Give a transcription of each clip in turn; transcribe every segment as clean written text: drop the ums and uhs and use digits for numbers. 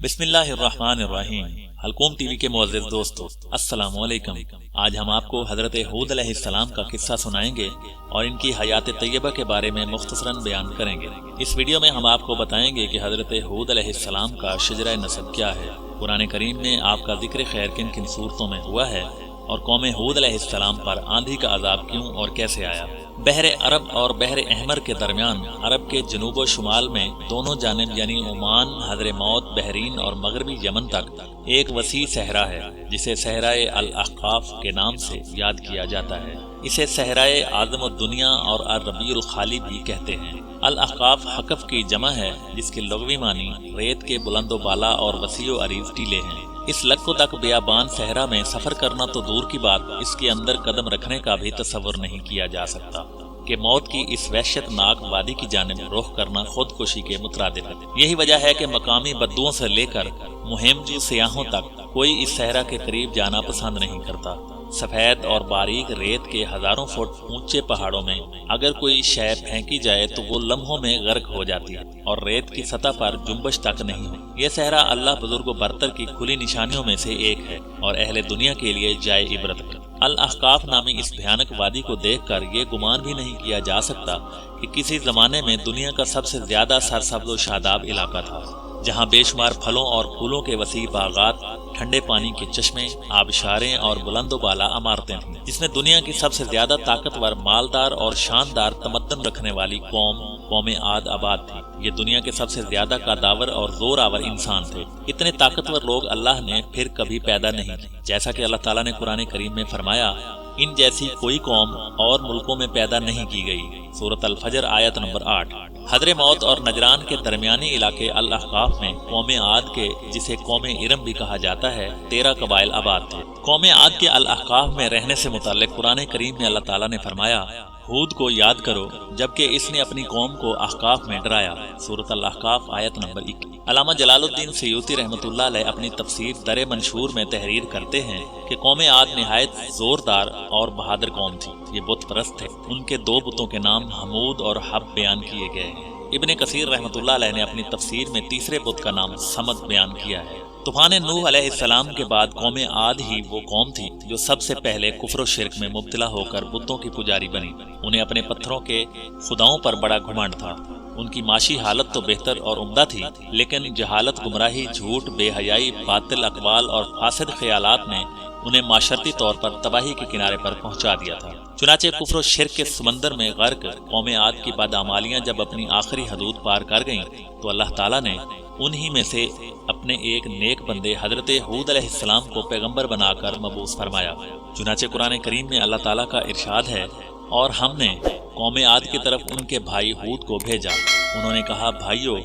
بسم اللہ الرحمن الرحیم۔ حلقوم ٹی وی کے معزز دوستو، السلام علیکم۔ آج ہم آپ کو حضرت ہود علیہ السلام کا قصہ سنائیں گے اور ان کی حیات طیبہ کے بارے میں مختصراً بیان کریں گے۔ اس ویڈیو میں ہم آپ کو بتائیں گے کہ حضرت ہود علیہ السلام کا شجرہ نسب کیا ہے، قرآن کریم میں آپ کا ذکر خیر کن کن صورتوں میں ہوا ہے، اور قوم ہود علیہ السلام پر آندھی کا عذاب کیوں اور کیسے آیا۔ بحر عرب اور بحر احمر کے درمیان عرب کے جنوب و شمال میں دونوں جانب یعنی عمان، حضرموت، بحرین اور مغربی یمن تک ایک وسیع صحرا ہے جسے صحرائے الاحقاف کے نام سے یاد کیا جاتا ہے۔ اسے صحرائے اعظم الدنیا اور الربیع الخالی بھی کہتے ہیں۔ الاحقاف حقف کی جمع ہے جس کے لغوی معنی ریت کے بلند و بالا اور وسیع و عریض ٹیلے ہیں۔ اس لک و دک بیابان صحرا میں سفر کرنا تو دور کی بات، اس کے اندر قدم رکھنے کا بھی تصور نہیں کیا جا سکتا کہ موت کی اس وحشت ناک وادی کی جانب رخ کرنا خودکشی کے مترادف ہے۔ یہی وجہ ہے کہ مقامی بدوؤں سے لے کر مہم جو سیاحوں تک کوئی اس صحرا کے قریب جانا پسند نہیں کرتا۔ سفید اور باریک ریت کے ہزاروں فٹ اونچے پہاڑوں میں اگر کوئی شے پھینکی جائے تو وہ لمحوں میں غرق ہو جاتی ہے اور ریت کی سطح پر جنبش تک نہیں ہو۔ یہ صحرا اللہ بزرگ و برتر کی کھلی نشانیوں میں سے ایک ہے اور اہل دنیا کے لیے جائے عبرت ہے۔ الاحقاف نامی اس بھیانک وادی کو دیکھ کر یہ گمان بھی نہیں کیا جا سکتا کہ کسی زمانے میں دنیا کا سب سے زیادہ سرسبز و شاداب علاقہ تھا، جہاں بے شمار پھلوں اور پھولوں کے وسیع باغات، ٹھنڈے پانی کے چشمے، آبشاریں اور بلند و بالا عمارتیں تھیں، جس میں دنیا کی سب سے زیادہ طاقتور، مالدار اور شاندار تمدن رکھنے والی قوم عاد آباد تھی۔ یہ دنیا کے سب سے زیادہ قداور اور زور آور انسان تھے۔ اتنے طاقتور لوگ اللہ نے پھر کبھی پیدا نہیں کی، جیسا کہ اللہ تعالیٰ نے قرآن کریم میں فرمایا، ان جیسی کوئی قوم اور ملکوں میں پیدا نہیں کی گئی، سورۃ الفجر آیت نمبر 8۔ حضرموت اور نجران کے درمیانی علاقے الاحقاف میں قوم عاد کے، جسے قوم ارم بھی کہا جاتا ہے، 13 قبائل آباد تھے۔ قوم عاد کے الاحقاف میں رہنے سے متعلق قرآن کریم میں اللہ تعالیٰ نے فرمایا، ہود کو یاد کرو جبکہ اس نے اپنی قوم کو احقاف میں ڈرایا، سورۃ الاحقاف آیت نمبر 21۔ علامہ جلال الدین سیوطی رحمۃ اللہ علیہ اپنی تفسیر در منشور میں تحریر کرتے ہیں کہ قوم عاد نہایت زوردار اور بہادر قوم تھی۔ یہ بت پرست تھے۔ ان کے 2 بتوں کے نام حمود اور حب بیان کیے گئے ہیں۔ ابن کثیر رحمۃ اللہ علیہ نے اپنی تفسیر میں تیسرے بت کا نام صمد بیان کیا ہے۔ طوفان نوح علیہ السلام کے بعد قوم عاد ہی وہ قوم تھی جو سب سے پہلے کفر و شرک میں مبتلا ہو کر بتوں کی پجاری بنی۔ انہیں اپنے پتھروں کے خداؤں پر بڑا گھمنڈ تھا۔ ان کی معاشی حالت تو بہتر اور عمدہ تھی، لیکن جہالت، گمراہی، جھوٹ، بے حیائی، باطل اقوال اور فاسد خیالات نے انہیں معاشرتی طور پر تباہی کے کنارے پر پہنچا دیا تھا۔ چنانچہ کفر و شرک کے سمندر میں غرق قوم عاد کی بدعمالیاں جب اپنی آخری حدود پار کر گئیں تو اللہ تعالیٰ نے انہی میں سے اپنے ایک نیک بندے حضرت ہود علیہ السلام کو پیغمبر بنا کر مبعوث فرمایا۔ چنانچہ قرآن کریم میں اللہ تعالیٰ کا ارشاد ہے، اور ہم نے قوم عاد کی طرف ان کے بھائی ہود کو بھیجا۔ انہوں نے کہا، بھائیو،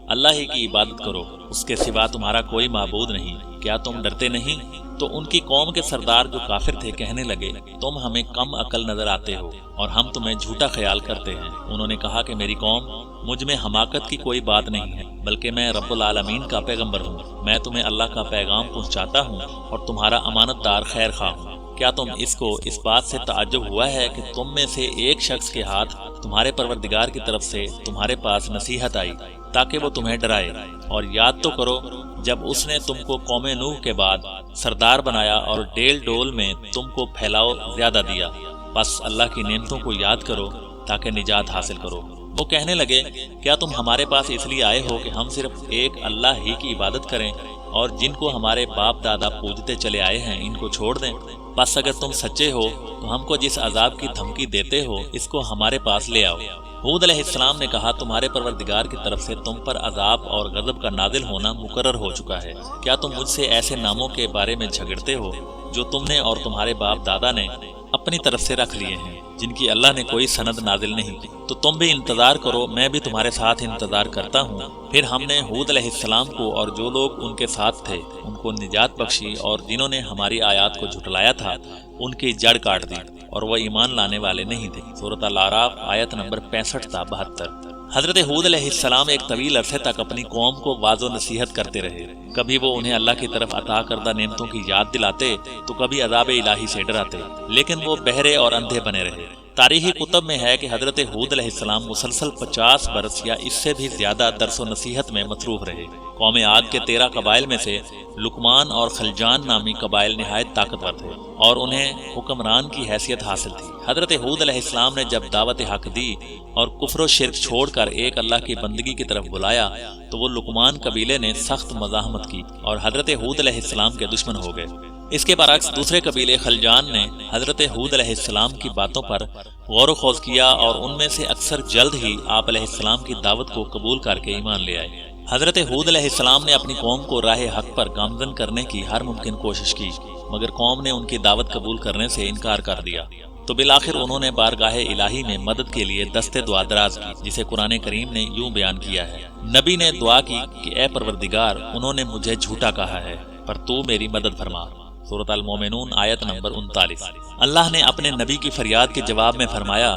اللہ ہی کی عبادت کرو، اس کے سوا تمہارا کوئی معبود نہیں، کیا تم ڈرتے نہیں؟ تو ان کی قوم کے سردار جو کافر تھے کہنے لگے، تم ہمیں کم عقل نظر آتے ہو اور ہم تمہیں جھوٹا خیال کرتے ہیں۔ انہوں نے کہا کہ میری قوم، مجھ میں حماقت کی کوئی بات نہیں ہے، بلکہ میں رب العالمین کا پیغمبر ہوں۔ میں تمہیں اللہ کا پیغام پہنچاتا ہوں اور تمہارا امانت دار خیر خواہ ہوں۔ کیا تم اس بات سے تعجب ہوا ہے کہ تم میں سے ایک شخص کے ہاتھ تمہارے پروردگار کی طرف سے تمہارے پاس نصیحت آئی تاکہ وہ تمہیں ڈرائے؟ اور یاد تو کرو جب اس نے تم کو قوم نوح کے بعد سردار بنایا اور ڈیل ڈول میں تم کو پھیلاؤ زیادہ دیا۔ بس اللہ کی نعمتوں کو یاد کرو تاکہ نجات حاصل کرو۔ وہ کہنے لگے، کیا تم ہمارے پاس اس لیے آئے ہو کہ ہم صرف ایک اللہ ہی کی عبادت کریں اور جن کو ہمارے باپ دادا پوجتے چلے آئے ہیں ان کو چھوڑ دیں؟ بس اگر تم سچے ہو تو ہم کو جس عذاب کی دھمکی دیتے ہو اس کو ہمارے پاس لے آؤ۔ ہود علیہ السلام نے کہا، تمہارے پروردگار کی طرف سے تم پر عذاب اور غضب کا نازل ہونا مقرر ہو چکا ہے۔ کیا تم مجھ سے ایسے ناموں کے بارے میں جھگڑتے ہو جو تم نے اور تمہارے باپ دادا نے اپنی طرف سے رکھ لیے ہیں، جن کی اللہ نے کوئی سند نازل نہیں کی؟ تو تم بھی انتظار کرو، میں بھی تمہارے ساتھ انتظار کرتا ہوں۔ پھر ہم نے ہود علیہ السلام کو اور جو لوگ ان کے ساتھ تھے ان کو نجات بخشی، اور جنہوں نے ہماری آیات کو جھٹلایا تھا ان کی جڑ کاٹ دی اور وہ ایمان لانے والے نہیں تھے، سورۃ الاعراف آیت نمبر 65 تا 72۔ حضرت ہود علیہ السلام ایک طویل عرصے تک اپنی قوم کو واعظ و نصیحت کرتے رہے۔ کبھی وہ انہیں اللہ کی طرف عطا کردہ نعمتوں کی یاد دلاتے تو کبھی عذاب الہی سے ڈراتے، لیکن وہ بہرے اور اندھے بنے رہے۔ تاریخی کتب میں ہے کہ حضرت ہود علیہ السلام مسلسل 50 برس یا اس سے بھی زیادہ درس و نصیحت میں مصروف رہے۔ قوم عاد کے 13 قبائل میں سے لقمان اور خلجان نامی قبائل نہایت طاقتور تھے اور انہیں حکمران کی حیثیت حاصل تھی۔ حضرت ہود علیہ السلام نے جب دعوت حق دی اور کفر و شرک چھوڑ کر ایک اللہ کی بندگی کی طرف بلایا تو وہ لقمان قبیلے نے سخت مزاحمت کی اور حضرت ہود علیہ السلام کے دشمن ہو گئے۔ اس کے برعکس دوسرے قبیلے خلجان نے حضرت ہود علیہ السلام کی باتوں پر غور و خوض کیا اور ان میں سے اکثر جلد ہی آپ علیہ السلام کی دعوت کو قبول کر کے ایمان لے آئے۔ حضرت ہود علیہ السلام نے اپنی قوم کو راہ حق پر گامزن کرنے کی ہر ممکن کوشش کی، مگر قوم نے ان کی دعوت قبول کرنے سے انکار کر دیا، تو بالآخر انہوں نے بارگاہ الہی میں مدد کے لیے دست دعا دراز کی، جسے قرآن کریم نے یوں بیان کیا ہے۔ نبی نے دعا کی کہ اے پروردگار، انہوں نے مجھے جھوٹا کہا ہے پر تو میری مدد فرما۔ سورۃ المومنون آیت نمبر 39۔ اللہ نے اپنے نبی کی فریاد کے جواب میں فرمایا،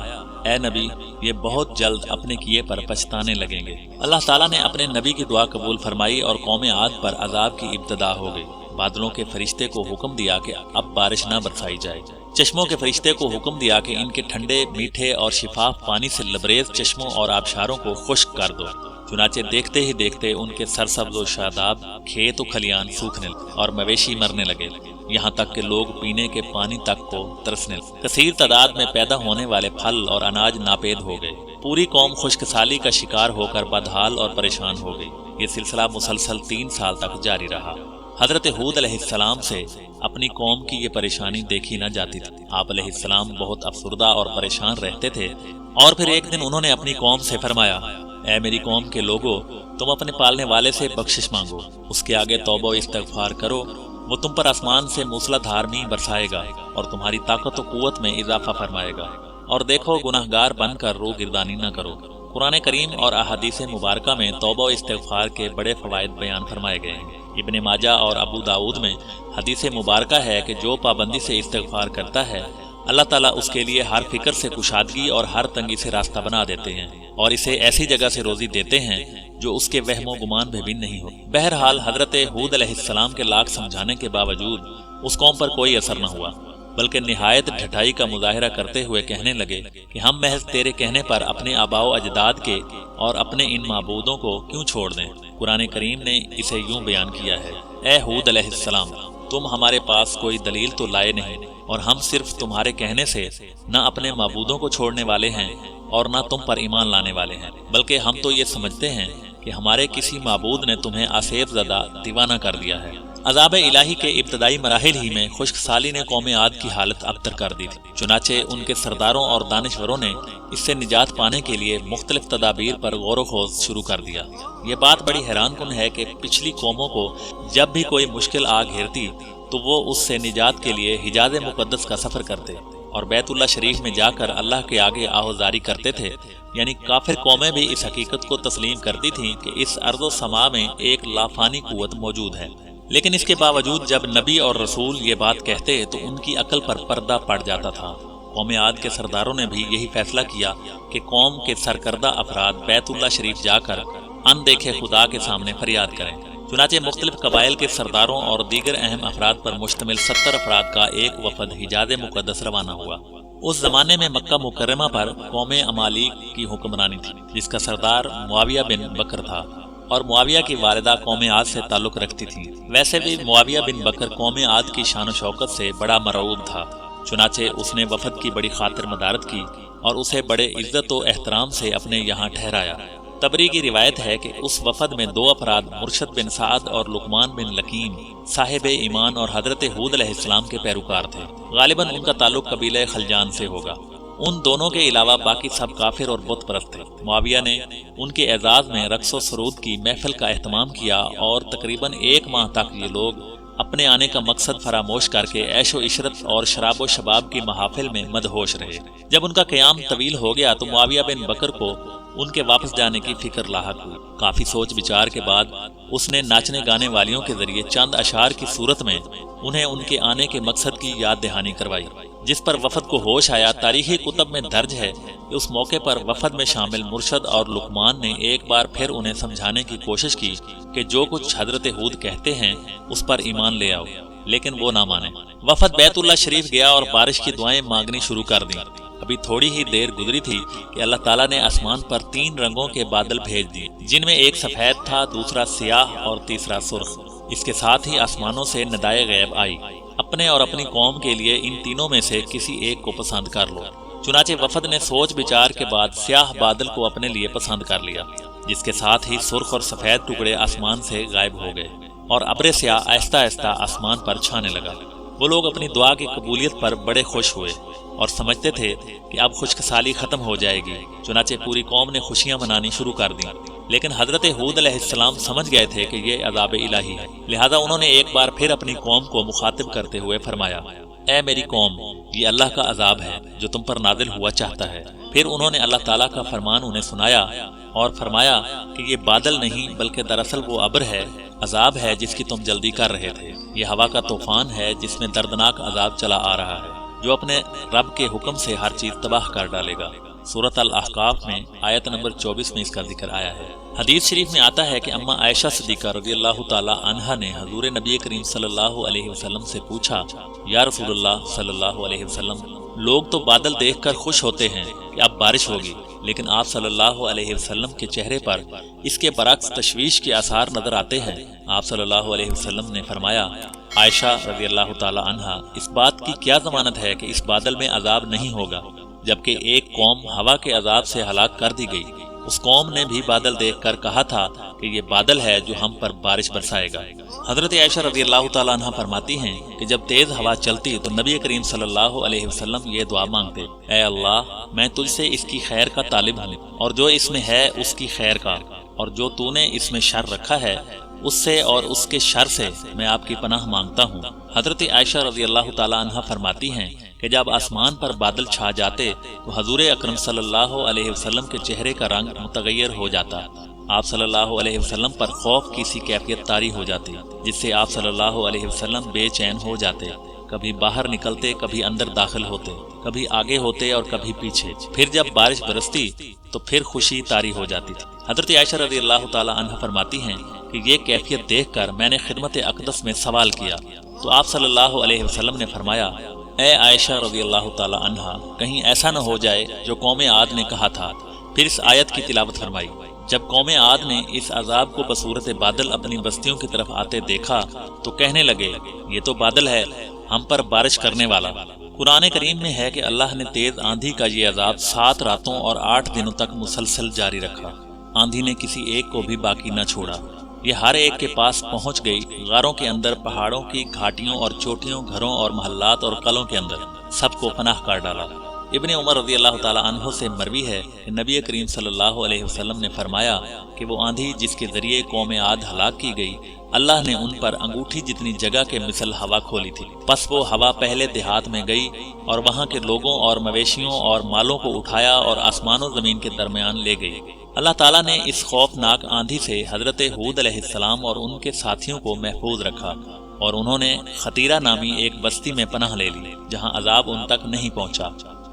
اے نبی، یہ بہت جلد اپنے کیے پر پچھتانے لگیں گے۔ اللہ تعالیٰ نے اپنے نبی کی دعا قبول فرمائی اور قوم عاد پر عذاب کی ابتدا ہو گئی۔ بادلوں کے فرشتے کو حکم دیا کہ اب بارش نہ برسائی جائے۔ چشموں کے فرشتے کو حکم دیا کہ ان کے ٹھنڈے، میٹھے اور شفاف پانی سے لبریز چشموں اور آبشاروں کو خشک کر دو۔ چنانچہ دیکھتے ہی دیکھتے ان کے سرسبز و شاداب کھیت و کھلیان سوکھنے اور مویشی مرنے لگے، یہاں تک کہ لوگ پینے کے پانی تک کو ترسنے لگے۔ کثیر تعداد میں پیدا ہونے والے پھل اور اناج ناپید ہو گئے۔ پوری قوم خشک سالی کا شکار ہو کر بدحال اور پریشان ہو گئی۔ یہ سلسلہ مسلسل 3 سال تک جاری رہا۔ حضرت ہود علیہ السلام سے اپنی قوم کی یہ پریشانی دیکھی نہ جاتی تھی۔ آپ علیہ السلام بہت افسردہ اور پریشان رہتے تھے، اور پھر ایک دن انہوں نے اپنی قوم سے فرمایا، اے میری قوم کے لوگو، تم اپنے پالنے والے سے بخشش مانگو، اس کے آگے توبہ و استغفار کرو، وہ تم پر آسمان سے موسلا دھار میںہ برسائے گا اور تمہاری طاقت و قوت میں اضافہ فرمائے گا، اور دیکھو گناہ گار بن کر رو گردانی نہ کرو۔ قرآن کریم اور احادیث مبارکہ میں توبہ و استغفار کے بڑے فوائد بیان فرمائے گئے ہیں۔ ابن ماجہ اور ابو داؤد میں حدیث مبارکہ ہے کہ جو پابندی سے استغفار کرتا ہے، اللہ تعالیٰ اس کے لیے ہر فکر سے کشادگی اور ہر تنگی سے راستہ بنا دیتے ہیں اور اسے ایسی جگہ سے روزی دیتے ہیں جو اس کے وہم و گمان میں بھی نہیں ہو۔ بہرحال حضرت ہود علیہ السلام کے لاکھ سمجھانے کے باوجود اس قوم پر کوئی اثر نہ ہوا، بلکہ نہایت ڈھٹائی کا مظاہرہ کرتے ہوئے کہنے لگے کہ ہم محض تیرے کہنے پر اپنے آباء و اجداد کے اور اپنے ان معبودوں کو کیوں چھوڑ دیں۔ قرآن کریم نے اسے یوں بیان کیا ہے، اے ہود علیہ السلام، تم ہمارے پاس کوئی دلیل تو لائے نہیں، اور ہم صرف تمہارے کہنے سے نہ اپنے معبودوں کو چھوڑنے والے ہیں اور نہ تم پر ایمان لانے والے ہیں، بلکہ ہم تو یہ سمجھتے ہیں کہ ہمارے کسی معبود نے تمہیں آصف زدہ دیوانہ کر دیا ہے۔ عذاب الہی کے ابتدائی مراحل ہی میں خشک سالی نے قوم عاد کی حالت ابتر کر دی تھی، چنانچہ ان کے سرداروں اور دانشوروں نے اس سے نجات پانے کے لیے مختلف تدابیر پر غور و خوض شروع کر دیا۔ یہ بات بڑی حیران کن ہے کہ پچھلی قوموں کو جب بھی کوئی مشکل آ گھیرتی تو وہ اس سے نجات کے لیے حجاز مقدس کا سفر کرتے اور بیت اللہ شریف میں جا کر اللہ کے آگے آہوزاری کرتے تھے، یعنی کافر قومیں بھی اس حقیقت کو تسلیم کرتی تھیں کہ اس ارض و سما میں ایک لافانی قوت موجود ہے، لیکن اس کے باوجود جب نبی اور رسول یہ بات کہتے تو ان کی عقل پر پردہ پڑ جاتا تھا۔ قوم عاد کے سرداروں نے بھی یہی فیصلہ کیا کہ قوم کے سرکردہ افراد بیت اللہ شریف جا کر ان دیکھے خدا کے سامنے فریاد کریں۔ چنانچہ مختلف قبائل کے سرداروں اور دیگر اہم افراد پر مشتمل 70 افراد کا ایک وفد حجاز مقدس روانہ ہوا۔ اس زمانے میں مکہ مکرمہ پر قوم عمالیق کی حکمرانی تھی، جس کا سردار معاویہ بن بکر تھا، اور معاویہ کی والدہ قوم عاد سے تعلق رکھتی تھی۔ ویسے بھی معاویہ بن بکر قوم عاد کی شان و شوکت سے بڑا مرعوب تھا، چنانچہ اس نے وفد کی بڑی خاطر مدارت کی اور اسے بڑے عزت و احترام سے اپنے یہاں ٹھہرایا۔ تبری کی روایت ہے کہ اس وفد میں 2 افراد مرشد بن سعد اور لقمان بن لکیم صاحب ایمان اور حضرت ہود علیہ السلام کے پیروکار تھے۔ غالباً ان کا تعلق قبیلہ خلجان سے ہوگا۔ ان دونوں کے علاوہ باقی سب کافر اور بت پرست تھے۔ معاویہ نے ان کے اعزاز میں رقص و سرود کی محفل کا اہتمام کیا اور تقریباً 1 ماہ تک یہ لوگ اپنے آنے کا مقصد فراموش کر کے عیش و عشرت اور شراب و شباب کی محافل میں مدہوش رہے۔ جب ان کا قیام طویل ہو گیا تو معاویہ بن بکر کو ان کے واپس جانے کی فکر لاحق ہوئی۔ کافی سوچ بچار کے بعد اس نے ناچنے گانے والیوں کے ذریعے چند اشعار کی صورت میں انہیں ان کے آنے کے مقصد کی یاد دہانی کروائی، جس پر وفد کو ہوش آیا۔ تاریخی کتب میں درج ہے کہ اس موقع پر وفد میں شامل مرشد اور لقمان نے ایک بار پھر انہیں سمجھانے کی کوشش کی کہ جو کچھ حضرت ہود کہتے ہیں اس پر ایمان لے آؤ، لیکن وہ نہ مانے۔ وفد بیت اللہ شریف گیا اور بارش کی دعائیں مانگنی شروع کر دیں۔ ابھی تھوڑی ہی دیر گزری تھی کہ اللہ تعالیٰ نے آسمان پر 3 رنگوں کے بادل بھیج دیے، جن میں ایک سفید تھا، دوسرا سیاہ اور تیسرا سرخ۔ اس کے ساتھ ہی آسمانوں سے ندائے غیب آئی، اپنے اور اپنی قوم کے لیے ان تینوں میں سے کسی ایک کو پسند کر لو۔ چنانچہ وفد نے سوچ بچار کے بعد سیاہ بادل کو اپنے لیے پسند کر لیا، جس کے ساتھ ہی سرخ اور سفید ٹکڑے آسمان سے غائب ہو گئے اور ابر سیاہ آہستہ آہستہ آسمان پر چھانے لگا۔ وہ لوگ اپنی دعا کی قبولیت پر بڑے خوش ہوئے اور سمجھتے تھے کہ اب خشک سالی ختم ہو جائے گی، چنانچہ پوری قوم نے خوشیاں منانی شروع کر دیں۔ لیکن حضرت ہود علیہ السلام سمجھ گئے تھے کہ یہ عذاب الہی ہے، لہذا انہوں نے ایک بار پھر اپنی قوم کو مخاطب کرتے ہوئے فرمایا، اے میری قوم، یہ اللہ کا عذاب ہے جو تم پر نازل ہوا چاہتا ہے۔ پھر انہوں نے اللہ تعالیٰ کا فرمان انہیں سنایا اور فرمایا کہ یہ بادل نہیں بلکہ دراصل وہ ابر ہے، عذاب ہے جس کی تم جلدی کر رہے تھے۔ یہ ہوا کا طوفان ہے جس میں دردناک عذاب چلا آ رہا ہے، جو اپنے رب کے حکم سے ہر چیز تباہ کر ڈالے گا۔ سورۃ الاحقاف میں آیت نمبر 24 میں اس کا ذکر آیا ہے۔ حدیث شریف میں آتا ہے کہ اما عائشہ صدیقہ رضی اللہ تعالی عنہا نے حضور نبی کریم صلی اللہ علیہ وسلم سے پوچھا، یا رسول اللہ صلی اللہ علیہ وسلم، لوگ تو بادل دیکھ کر خوش ہوتے ہیں کہ اب بارش ہوگی، لیکن آپ صلی اللہ علیہ وسلم کے چہرے پر اس کے برعکس تشویش کے آثار نظر آتے ہیں۔ آپ صلی اللہ علیہ وسلم نے فرمایا، عائشہ رضی اللہ تعالی عنہا، اس بات کی کیا ضمانت ہے کہ اس بادل میں عذاب نہیں ہوگا، جبکہ ایک قوم ہوا کے عذاب سے ہلاک کر دی گئی، اس قوم نے بھی بادل دیکھ کر کہا تھا کہ یہ بادل ہے جو ہم پر بارش برسائے گا۔ حضرت عائشہ رضی اللہ تعالیٰ عنہ فرماتی ہیں کہ جب تیز ہوا چلتی تو نبی کریم صلی اللہ علیہ وسلم یہ دعا مانگتے، اے اللہ، میں تجھ سے اس کی خیر کا طالب ہوں، اور جو اس میں ہے اس کی خیر کا، اور جو تو نے اس میں شر رکھا ہے اس سے اور اس کے شر سے میں آپ کی پناہ مانگتا ہوں۔ حضرت عائشہ رضی اللہ تعالیٰ عنہ فرماتی ہیں کہ جب آسمان پر بادل چھا جاتے تو حضور اکرم صلی اللہ علیہ وسلم کے چہرے کا رنگ متغیر ہو جاتا، آپ صلی اللہ علیہ وسلم پر خوف کی سی کیفیت طاری ہو جاتی، جس سے آپ صلی اللہ علیہ وسلم بے چین ہو جاتے، کبھی باہر نکلتے، کبھی اندر داخل ہوتے، کبھی آگے ہوتے اور کبھی پیچھے۔ پھر جب بارش برستی تو پھر خوشی طاری ہو جاتی تھی۔ حضرت عائشہ رضی اللہ تعالی عنہ فرماتی ہیں کہ یہ کیفیت دیکھ کر میں نے خدمت اقدس میں سوال کیا تو آپ صلی اللہ علیہ وسلم نے فرمایا، اے عائشہ رضی اللہ تعالی عنہ، کہیں ایسا نہ ہو جائے جو قوم عاد نے کہا تھا۔ پھر اس آیت کی تلاوت فرمائی، جب قوم عاد نے اس عذاب کو بصورت بادل اپنی بستیوں کی طرف آتے دیکھا تو کہنے لگے، یہ تو بادل ہے ہم پر بارش کرنے والا۔ قرآن کریم میں ہے کہ اللہ نے تیز آندھی کا یہ عذاب 7 راتوں اور 8 دنوں تک مسلسل جاری رکھا، آندھی نے کسی ایک کو بھی باقی نہ چھوڑا، یہ ہر ایک کے پاس پہنچ گئی، غاروں کے اندر، پہاڑوں کی گھاٹیوں اور چوٹیوں، گھروں اور محلات اور قلعوں کے اندر، سب کو پناہ کر ڈالا۔ ابن عمر رضی اللہ تعالی عنہ سے مروی ہے کہ نبی کریم صلی اللہ علیہ وسلم نے فرمایا کہ وہ آندھی جس کے ذریعے قوم عاد ہلاک کی گئی، اللہ نے ان پر انگوٹھی جتنی جگہ کے مثل ہوا کھولی تھی، پس وہ ہوا پہلے دیہات میں گئی اور وہاں کے لوگوں اور مویشیوں اور مالوں کو اٹھایا اور آسمان و زمین کے درمیان لے گئی۔ اللہ تعالیٰ نے اس خوفناک آندھی سے حضرت ہود علیہ السلام اور ان کے ساتھیوں کو محفوظ رکھا، اور انہوں نے خطیرہ نامی ایک بستی میں پناہ لے لی جہاں عذاب ان تک نہیں پہنچا،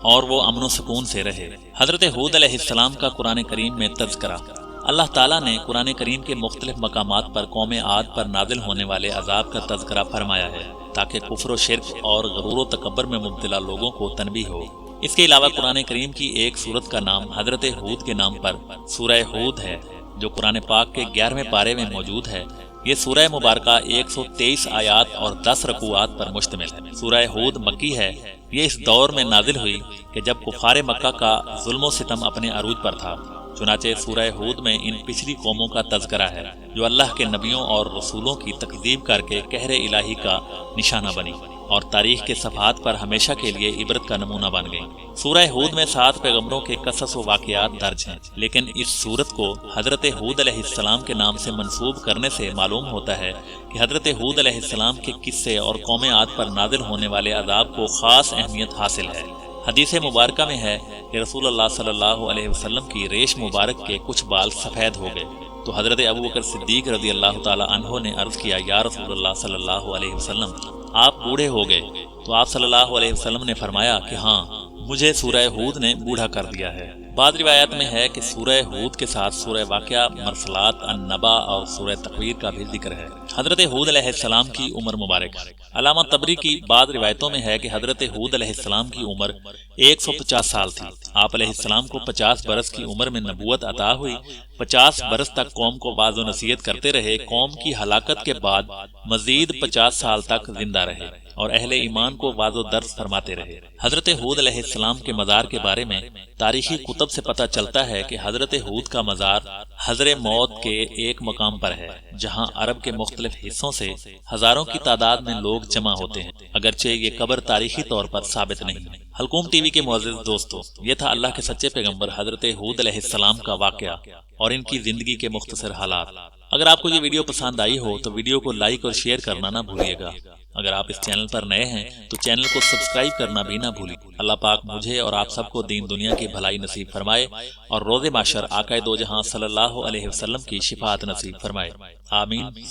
اور وہ امن و سکون سے رہے۔ حضرت ہود علیہ السلام کا قرآن کریم میں تذکرہ۔ اللہ تعالیٰ نے قرآن کریم کے مختلف مقامات پر قوم عاد پر نازل ہونے والے عذاب کا تذکرہ فرمایا ہے تاکہ کفر و شرک اور غرور و تکبر میں مبتلا لوگوں کو تنبیہ ہو۔ اس کے علاوہ قرآن کریم کی ایک سورت کا نام حضرت ہود کے نام پر سورہ ہود ہے، جو قرآن پاک کے 11ویں پارے میں موجود ہے۔ یہ سورہ مبارکہ 123 آیات اور 10 رکوعات پر مشتمل ہے۔ سورہ ہود مکی ہے، یہ اس دور میں نازل ہوئی کہ جب کفار مکہ کا ظلم و ستم اپنے عروج پر تھا، چنانچہ سورہ ہود میں ان پچھلی قوموں کا تذکرہ ہے جو اللہ کے نبیوں اور رسولوں کی تکذیب کر کے قہر الہی کا نشانہ بنی اور تاریخ کے صفحات پر ہمیشہ کے لیے عبرت کا نمونہ بن گئی۔ سورہ ہود میں 7 پیغمبروں کے قصص و واقعات درج ہیں، لیکن اس سورت کو حضرت ہود علیہ السلام کے نام سے منسوب کرنے سے معلوم ہوتا ہے کہ حضرت ہود علیہ السلام کے قصے اور قوم عاد پر نازل ہونے والے عذاب کو خاص اہمیت حاصل ہے۔ حدیث مبارکہ میں ہے کہ رسول اللہ صلی اللہ علیہ وسلم کی ریش مبارک کے کچھ بال سفید ہو گئے تو حضرت ابوبکر صدیق رضی اللہ تعالی عنہ نے عرض کیا، یا رسول اللہ صلی اللہ علیہ وسلم، آپ بوڑھے ہو گئے؟ تو آپ صلی اللہ علیہ وسلم نے فرمایا کہ ہاں، مجھے سورہ ہود نے بوڑھا کر دیا ہے۔ بعض روایات میں ہے کہ سورہ ہود کے ساتھ سورہ واقعہ، مرسلات، النبا اور سورہ تکویر کا بھی ذکر ہے۔ حضرت ہود علیہ السلام کی عمر مبارک۔ علامہ طبری کی بعض روایتوں میں ہے کہ حضرت ہود علیہ السلام کی عمر 150 سال تھی۔ آپ علیہ السلام کو 50 برس کی عمر میں نبوت عطا ہوئی۔ 50 برس تک قوم کو واعظ و نصیحت کرتے رہے۔ قوم کی ہلاکت کے بعد مزید 50 سال تک زندہ رہے اور اہل ایمان کو واعظ و درس فرماتے رہے۔ حضرت ہود علیہ السلام کے مزار کے بارے میں تاریخی کتب سے پتہ چلتا ہے کہ حضرت ہود کا مزار حضر موت کے ایک مقام پر ہے، جہاں عرب کے مختلف حصوں سے ہزاروں کی تعداد میں لوگ جمع ہوتے ہیں، اگرچہ یہ قبر تاریخی طور پر ثابت نہیں۔ حلقوم ٹی وی کے معزز دوستو، یہ تھا اللہ کے سچے پیغمبر حضرت ہود علیہ السلام کا واقعہ اور ان کی زندگی کے مختصر حالات۔ اگر آپ کو یہ ویڈیو پسند آئی ہو تو ویڈیو کو لائک اور شیئر کرنا نہ بھولیے گا۔ اگر آپ اس چینل پر نئے ہیں تو چینل کو سبسکرائب کرنا بھی نہ بھولیے۔ اللہ پاک مجھے اور آپ سب کو دین دنیا کی بھلائی نصیب فرمائے اور روز محشر آقا دو جہاں صلی اللہ علیہ وسلم کی شفاعت نصیب فرمائے۔ آمین۔